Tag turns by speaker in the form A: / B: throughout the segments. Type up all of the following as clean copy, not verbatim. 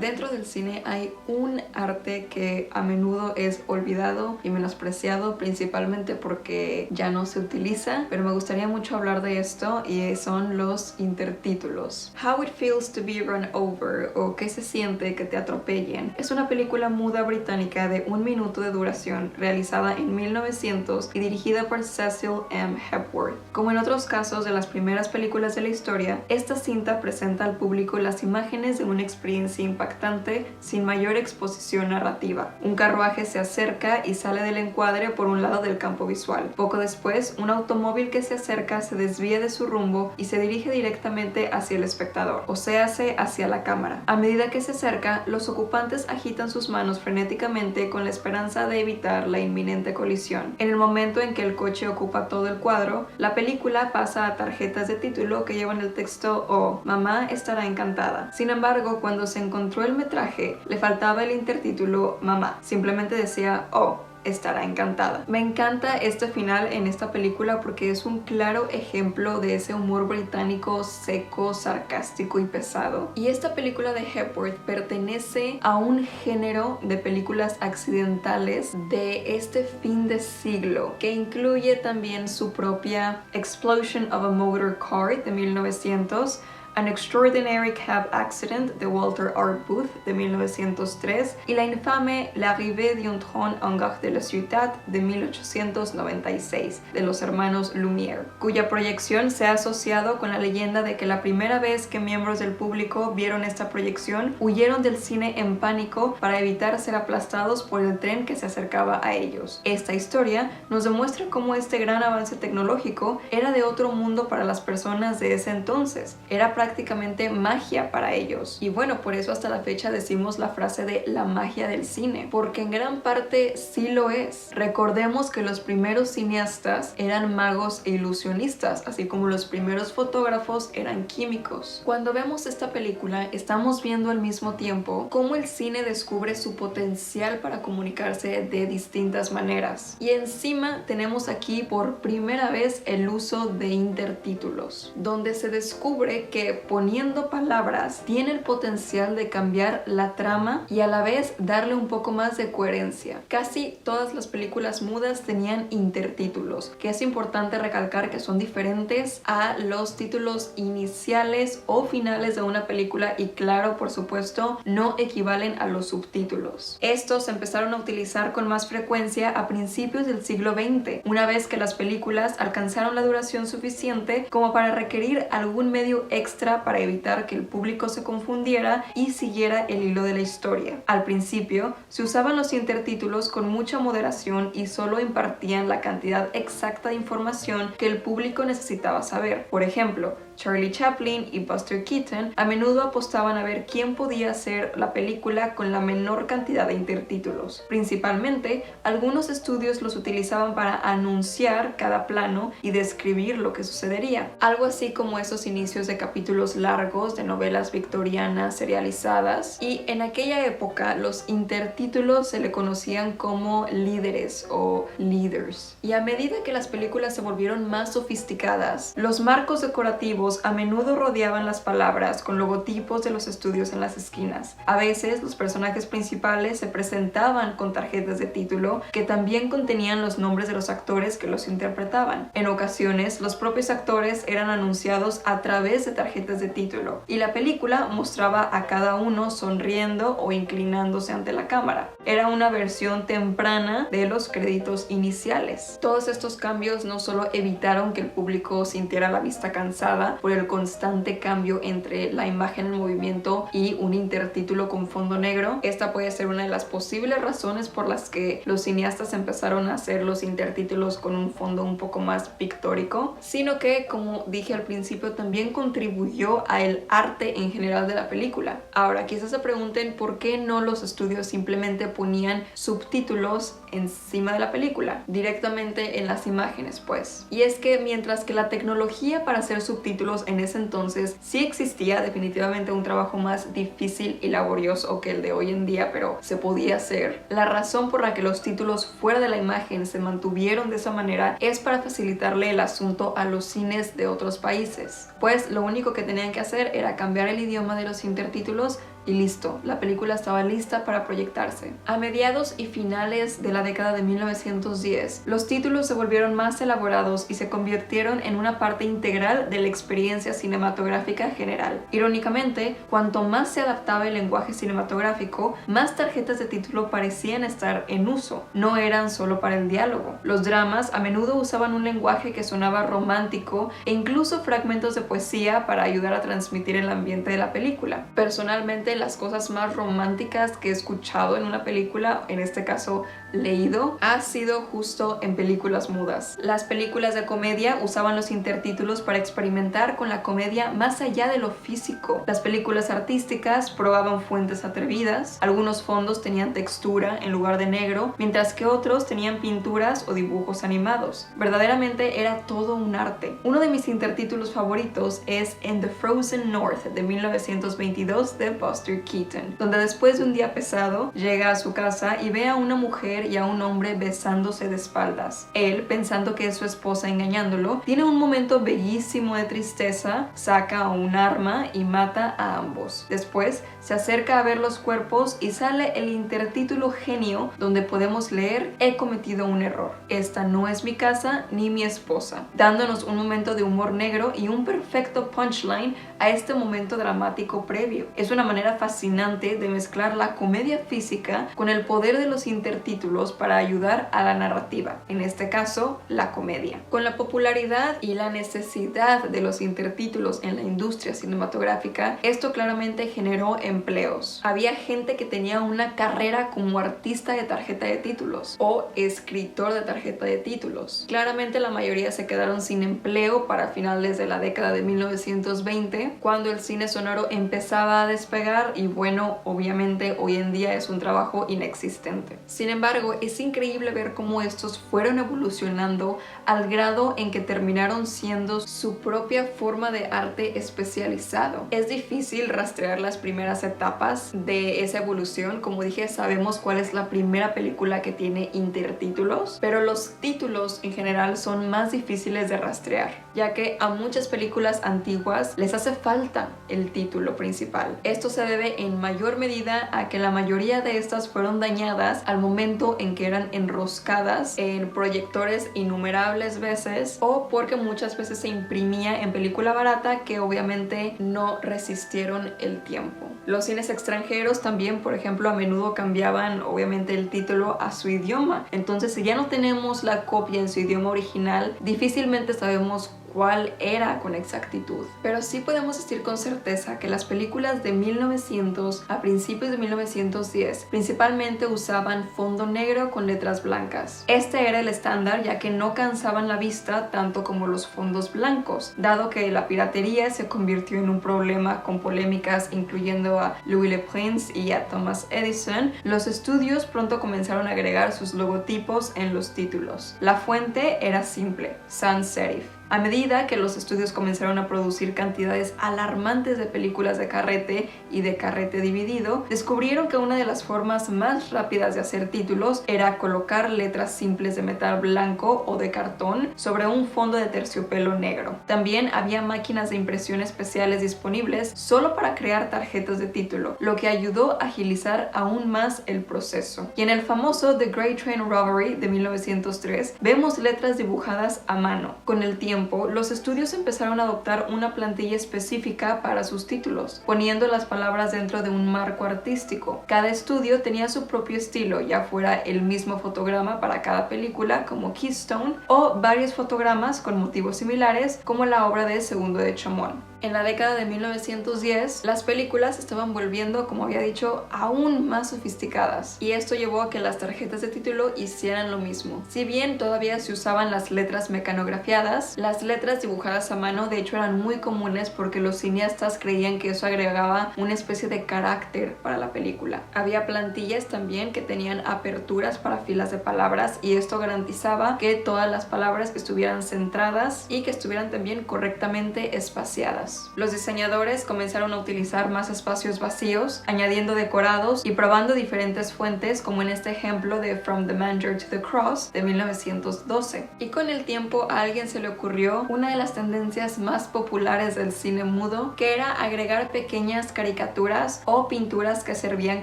A: Dentro del cine hay un arte que a menudo es olvidado y menospreciado, principalmente porque ya no se utiliza, pero me gustaría mucho hablar de esto y son los intertítulos. How It Feels to Be Run Over, o ¿Qué se siente que te atropellen?, es una película muda británica de 1 minuto de duración realizada en 1900 y dirigida por Cecil M. Hepworth. Como en otros casos de las primeras películas de la historia, esta cinta presenta al público las imágenes de una experiencia impactante sin mayor exposición narrativa. Un carruaje se acerca y sale del encuadre por un lado del campo visual. Poco después, un automóvil que se acerca se desvía de su rumbo y se dirige directamente hacia el espectador, o sea, hacia la cámara. A medida que se acerca, los ocupantes agitan sus manos frenéticamente con la esperanza de evitar la inminente colisión. En el momento en que el coche ocupa todo el cuadro, la película pasa a tarjetas de título que llevan el texto "Oh, mamá estará encantada". Sin embargo, cuando se encontró el metraje, le faltaba el intertítulo "mamá". Simplemente decía "Oh, estará encantada". Me encanta este final en esta película porque es un claro ejemplo de ese humor británico seco, sarcástico y pesado. Y esta película de Hepworth pertenece a un género de películas accidentales de este fin de siglo, que incluye también su propia Explosion of a Motor Car de 1900, An Extraordinary Cab Accident de Walter R. Booth de 1903 y la infame L'arrivée d'un train en gare de la Ciutat de 1896 de los hermanos Lumière, cuya proyección se ha asociado con la leyenda de que la primera vez que miembros del público vieron esta proyección huyeron del cine en pánico para evitar ser aplastados por el tren que se acercaba a ellos. Esta historia nos demuestra cómo este gran avance tecnológico era de otro mundo para las personas de ese entonces. Era prácticamente magia para ellos. Y bueno, por eso hasta la fecha decimos la frase de la magia del cine, porque en gran parte sí lo es. Recordemos que los primeros cineastas eran magos e ilusionistas, así como los primeros fotógrafos eran químicos. Cuando vemos esta película, estamos viendo al mismo tiempo cómo el cine descubre su potencial para comunicarse de distintas maneras. Y encima tenemos aquí por primera vez el uso de intertítulos, donde se descubre que poniendo palabras tiene el potencial de cambiar la trama y a la vez darle un poco más de coherencia. Casi todas las películas mudas tenían intertítulos, que es importante recalcar que son diferentes a los títulos iniciales o finales de una película y claro, por supuesto, no equivalen a los subtítulos. Estos se empezaron a utilizar con más frecuencia a principios del siglo XX, una vez que las películas alcanzaron la duración suficiente como para requerir algún medio extra para evitar que el público se confundiera y siguiera el hilo de la historia. Al principio, se usaban los intertítulos con mucha moderación y solo impartían la cantidad exacta de información que el público necesitaba saber. Por ejemplo, Charlie Chaplin y Buster Keaton a menudo apostaban a ver quién podía hacer la película con la menor cantidad de intertítulos. Principalmente, algunos estudios los utilizaban para anunciar cada plano y describir lo que sucedería. Algo así como esos inicios de capítulos largos de novelas victorianas serializadas, y en aquella época los intertítulos se le conocían como líderes o leaders. Y a medida que las películas se volvieron más sofisticadas, los marcos decorativos a menudo rodeaban las palabras con logotipos de los estudios en las esquinas. A veces los personajes principales se presentaban con tarjetas de título que también contenían los nombres de los actores que los interpretaban. En ocasiones los propios actores eran anunciados a través de tarjetas de título y la película mostraba a cada uno sonriendo o inclinándose ante la cámara. Era una versión temprana de los créditos iniciales. Todos estos cambios no solo evitaron que el público sintiera la vista cansada por el constante cambio entre la imagen en movimiento y un intertítulo con fondo negro. Esta puede ser una de las posibles razones por las que los cineastas empezaron a hacer los intertítulos con un fondo un poco más pictórico, sino que, como dije al principio, también contribuyó al arte en general de la película. Ahora, quizás se pregunten por qué no los estudios simplemente ponían subtítulos encima de la película, directamente en las imágenes, pues. Y es que mientras que la tecnología para hacer subtítulos en ese entonces sí existía, definitivamente un trabajo más difícil y laborioso que el de hoy en día, pero se podía hacer. La razón por la que los títulos fuera de la imagen se mantuvieron de esa manera es para facilitarle el asunto a los cines de otros países, pues lo único que tenían que hacer era cambiar el idioma de los intertítulos y listo, la película estaba lista para proyectarse. A mediados y finales de la década de 1910, los títulos se volvieron más elaborados y se convirtieron en una parte integral de la experiencia cinematográfica general. Irónicamente, cuanto más se adaptaba el lenguaje cinematográfico, más tarjetas de título parecían estar en uso. No eran solo para el diálogo. Los dramas a menudo usaban un lenguaje que sonaba romántico e incluso fragmentos de poesía para ayudar a transmitir el ambiente de la película. Personalmente, las cosas más románticas que he escuchado en una película, en este caso leído, ha sido justo en películas mudas. Las películas de comedia usaban los intertítulos para experimentar con la comedia más allá de lo físico. Las películas artísticas probaban fuentes atrevidas, algunos fondos tenían textura en lugar de negro, mientras que otros tenían pinturas o dibujos animados. Verdaderamente era todo un arte. Uno de mis intertítulos favoritos es In the Frozen North de 1922 de Buster Keaton, donde después de un día pesado llega a su casa y ve a una mujer y a un hombre besándose de espaldas. Él, pensando que es su esposa engañándolo, tiene un momento bellísimo de tristeza, saca un arma y mata a ambos. Después se acerca a ver los cuerpos y sale el intertítulo genio donde podemos leer: he cometido un error. Esta no es mi casa ni mi esposa, dándonos un momento de humor negro y un perfecto punchline a este momento dramático previo. Es una manera fascinante de mezclar la comedia física con el poder de los intertítulos para ayudar a la narrativa, en este caso, la comedia. Con la popularidad y la necesidad de los intertítulos en la industria cinematográfica, esto claramente generó empleos. Había gente que tenía una carrera como artista de tarjeta de títulos o escritor de tarjeta de títulos. Claramente la mayoría se quedaron sin empleo para finales de la década de 1920, cuando el cine sonoro empezaba a despegar y bueno, obviamente hoy en día es un trabajo inexistente. Sin embargo, es increíble ver cómo estos fueron evolucionando al grado en que terminaron siendo su propia forma de arte especializado. Es difícil rastrear las primeras etapas de esa evolución. Como dije, sabemos cuál es la primera película que tiene intertítulos, pero los títulos en general son más difíciles de rastrear, ya que a muchas películas antiguas les hace falta el título principal. Esto se debe en mayor medida a que la mayoría de estas fueron dañadas al momento en que eran enroscadas en proyectores innumerables veces, o porque muchas veces se imprimía en película barata que obviamente no resistieron el tiempo. Los cines extranjeros también, por ejemplo, a menudo cambiaban obviamente el título a su idioma. Entonces, si ya no tenemos la copia en su idioma original, difícilmente sabemos cuál era con exactitud. Pero sí podemos decir con certeza que las películas de 1900 a principios de 1910 principalmente usaban fondo negro con letras blancas. Este era el estándar, ya que no cansaban la vista tanto como los fondos blancos, dado que la piratería se convirtió en un problema con polémicas incluyendo a Louis Le Prince y a Thomas Edison. Los estudios pronto comenzaron a agregar sus logotipos en los títulos. La fuente era simple: sans serif. A medida que los estudios comenzaron a producir cantidades alarmantes de películas de carrete y de carrete dividido, descubrieron que una de las formas más rápidas de hacer títulos era colocar letras simples de metal blanco o de cartón sobre un fondo de terciopelo negro. También había máquinas de impresión especiales disponibles solo para crear tarjetas de título, lo que ayudó a agilizar aún más el proceso. Y en el famoso The Great Train Robbery de 1903 vemos letras dibujadas a mano. Con el tiempo, los estudios empezaron a adoptar una plantilla específica para sus títulos, poniendo las palabras dentro de un marco artístico. Cada estudio tenía su propio estilo, ya fuera el mismo fotograma para cada película, como Keystone, o varios fotogramas con motivos similares, como la obra de Segundo de Chaumont. En la década de 1910, las películas estaban volviendo, como había dicho, aún más sofisticadas, y esto llevó a que las tarjetas de título hicieran lo mismo. Si bien todavía se usaban las letras mecanografiadas, las letras dibujadas a mano de hecho eran muy comunes porque los cineastas creían que eso agregaba una especie de carácter para la película. Había plantillas también que tenían aperturas para filas de palabras, y esto garantizaba que todas las palabras estuvieran centradas y que estuvieran también correctamente espaciadas. mudas. Los diseñadores comenzaron a utilizar más espacios vacíos, añadiendo decorados y probando diferentes fuentes, como en este ejemplo de From the Manger to the Cross de 1912. Y con el tiempo a alguien se le ocurrió una de las tendencias más populares del cine mudo, que era agregar pequeñas caricaturas o pinturas que servían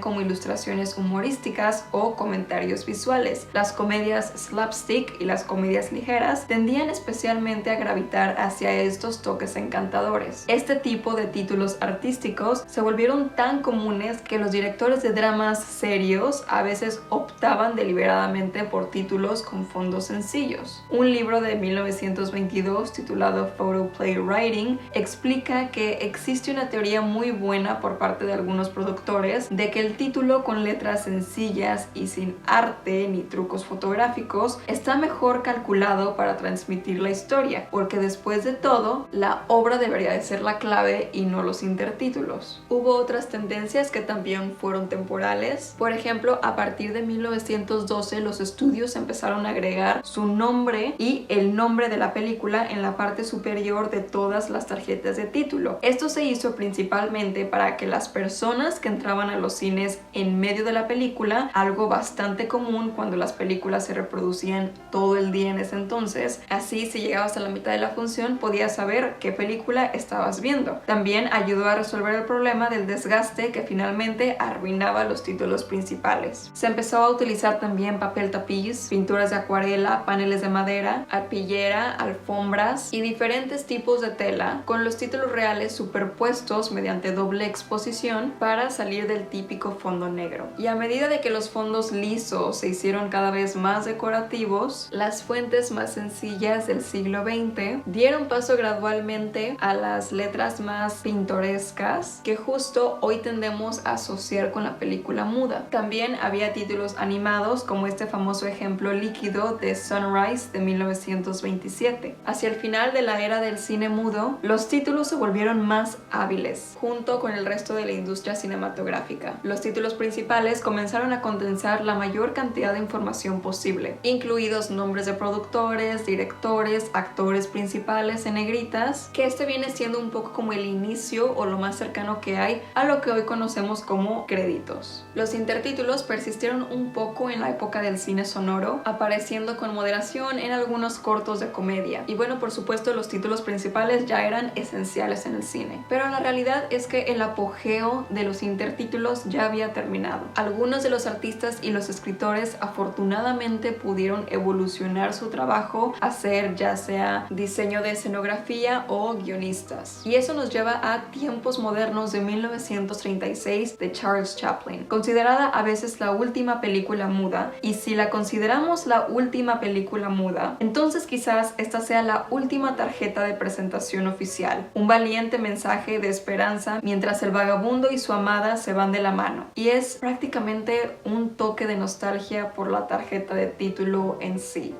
A: como ilustraciones humorísticas o comentarios visuales. Las comedias slapstick y las comedias ligeras tendían especialmente a gravitar hacia estos toques encantadores. Este tipo de títulos artísticos se volvieron tan comunes que los directores de dramas serios a veces optaban deliberadamente por títulos con fondos sencillos. Un libro de 1922 titulado Photoplay Writing explica que existe una teoría muy buena por parte de algunos productores de que el título con letras sencillas y sin arte ni trucos fotográficos está mejor calculado para transmitir la historia, porque después de todo, la obra debería de ser la clave y no los intertítulos. Hubo otras tendencias que también fueron temporales. Por ejemplo, a partir de 1912 los estudios empezaron a agregar su nombre y el nombre de la película en la parte superior de todas las tarjetas de título. Esto se hizo principalmente para que las personas que entraban a los cines en medio de la película, algo bastante común cuando las películas se reproducían todo el día en ese entonces, así si llegabas a la mitad de la función podías saber qué película estabas viendo. También ayudó a resolver el problema del desgaste que finalmente arruinaba los títulos principales. Se empezó a utilizar también papel tapiz, pinturas de acuarela, paneles de madera, arpillera, alfombras y diferentes tipos de tela con los títulos reales superpuestos mediante doble exposición para salir del típico fondo negro. Y a medida de que los fondos lisos se hicieron cada vez más decorativos, las fuentes más sencillas del siglo XX dieron paso gradualmente a las letras más pintorescas que justo hoy tendemos a asociar con la película muda. También había títulos animados como este famoso ejemplo líquido de Sunrise de 1927. Hacia el final de la era del cine mudo, los títulos se volvieron más hábiles, junto con el resto de la industria cinematográfica. Los títulos principales comenzaron a condensar la mayor cantidad de información posible, incluidos nombres de productores, directores, actores principales en negritas, que este viene siendo un poco como el inicio o lo más cercano que hay a lo que hoy conocemos como créditos. Los intertítulos persistieron un poco en la época del cine sonoro, apareciendo con moderación en algunos cortos de comedia. Y bueno, por supuesto, los títulos principales ya eran esenciales en el cine. Pero la realidad es que el apogeo de los intertítulos ya había terminado. Algunos de los artistas y los escritores afortunadamente pudieron evolucionar su trabajo a ser ya sea diseño de escenografía o guionistas. Y eso nos lleva a Tiempos modernos de 1936 de Charles Chaplin, considerada a veces la última película muda. Y si la consideramos la última película muda, entonces quizás esta sea la última tarjeta de presentación oficial, un valiente mensaje de esperanza mientras el vagabundo y su amada se van de la mano. Y es prácticamente un toque de nostalgia por la tarjeta de título en sí.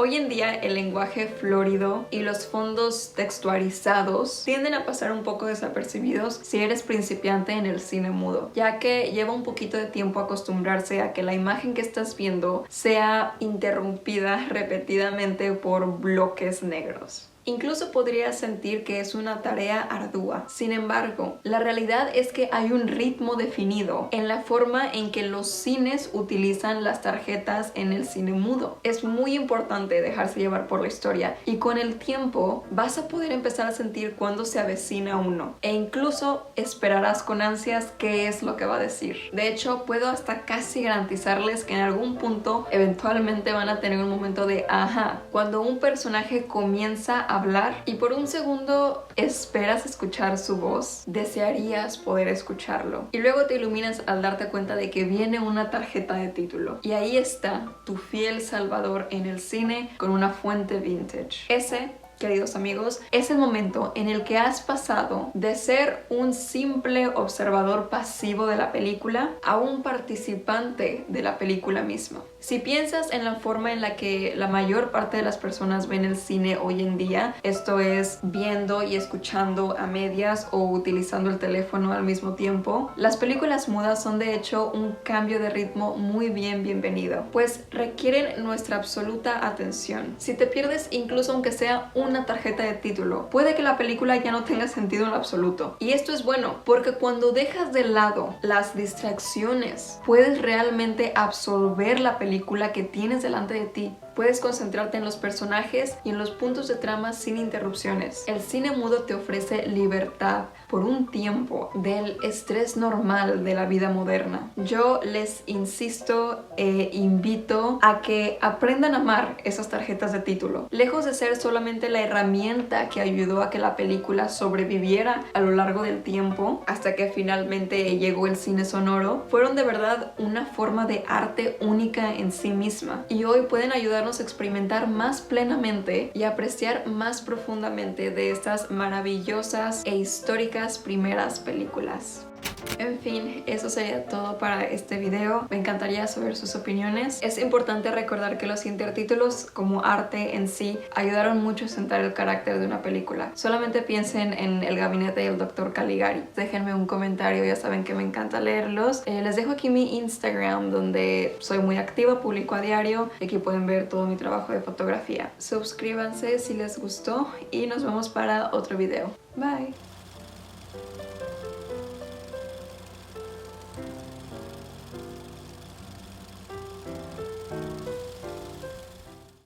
A: Hoy en día el lenguaje florido y los fondos textualizados tienden a pasar un poco desapercibidos si eres principiante en el cine mudo, ya que lleva un poquito de tiempo acostumbrarse a que la imagen que estás viendo sea interrumpida repetidamente por bloques negros. Incluso podrías sentir que es una tarea ardua. Sin embargo, la realidad es que hay un ritmo definido en la forma en que los cines utilizan las tarjetas en el cine mudo. Es muy importante dejarse llevar por la historia y con el tiempo vas a poder empezar a sentir cuándo se avecina uno e incluso esperarás con ansias qué es lo que va a decir. De hecho, puedo hasta casi garantizarles que en algún punto eventualmente van a tener un momento de ajá, cuando un personaje comienza a hablar y por un segundo esperas escuchar su voz, desearías poder escucharlo y luego te iluminas al darte cuenta de que viene una tarjeta de título y ahí está tu fiel salvador en el cine con una fuente vintage. Ese, queridos amigos, es el momento en el que has pasado de ser un simple observador pasivo de la película a un participante de la película misma. Si piensas en la forma en la que la mayor parte de las personas ven el cine hoy en día, esto es viendo y escuchando a medias o utilizando el teléfono al mismo tiempo, las películas mudas son de hecho un cambio de ritmo muy bienvenido, pues requieren nuestra absoluta atención. Si te pierdes incluso aunque sea un una tarjeta de título, puede que la película ya no tenga sentido en lo absoluto. Y esto es bueno, porque cuando dejas de lado las distracciones, puedes realmente absorber la película que tienes delante de ti. Puedes concentrarte en los personajes y en los puntos de trama sin interrupciones. El cine mudo te ofrece libertad por un tiempo del estrés normal de la vida moderna. Yo les insisto e invito a que aprendan a amar esas tarjetas de título. Lejos de ser solamente la herramienta que ayudó a que la película sobreviviera a lo largo del tiempo hasta que finalmente llegó el cine sonoro, fueron de verdad una forma de arte única en sí misma y hoy pueden ayudarnos a experimentar más plenamente y apreciar más profundamente de estas maravillosas e históricas primeras películas. En fin, eso sería todo para este video. Me encantaría saber sus opiniones. Es importante recordar que los intertítulos como arte en sí ayudaron mucho a sentar el carácter de una película. Solamente piensen en El gabinete del Dr. Caligari. Déjenme un comentario, ya saben que me encanta leerlos. Les dejo aquí mi Instagram donde soy muy activa, publico a diario. Aquí pueden ver todo mi trabajo de fotografía. Suscríbanse si les gustó y nos vemos para otro video. Bye.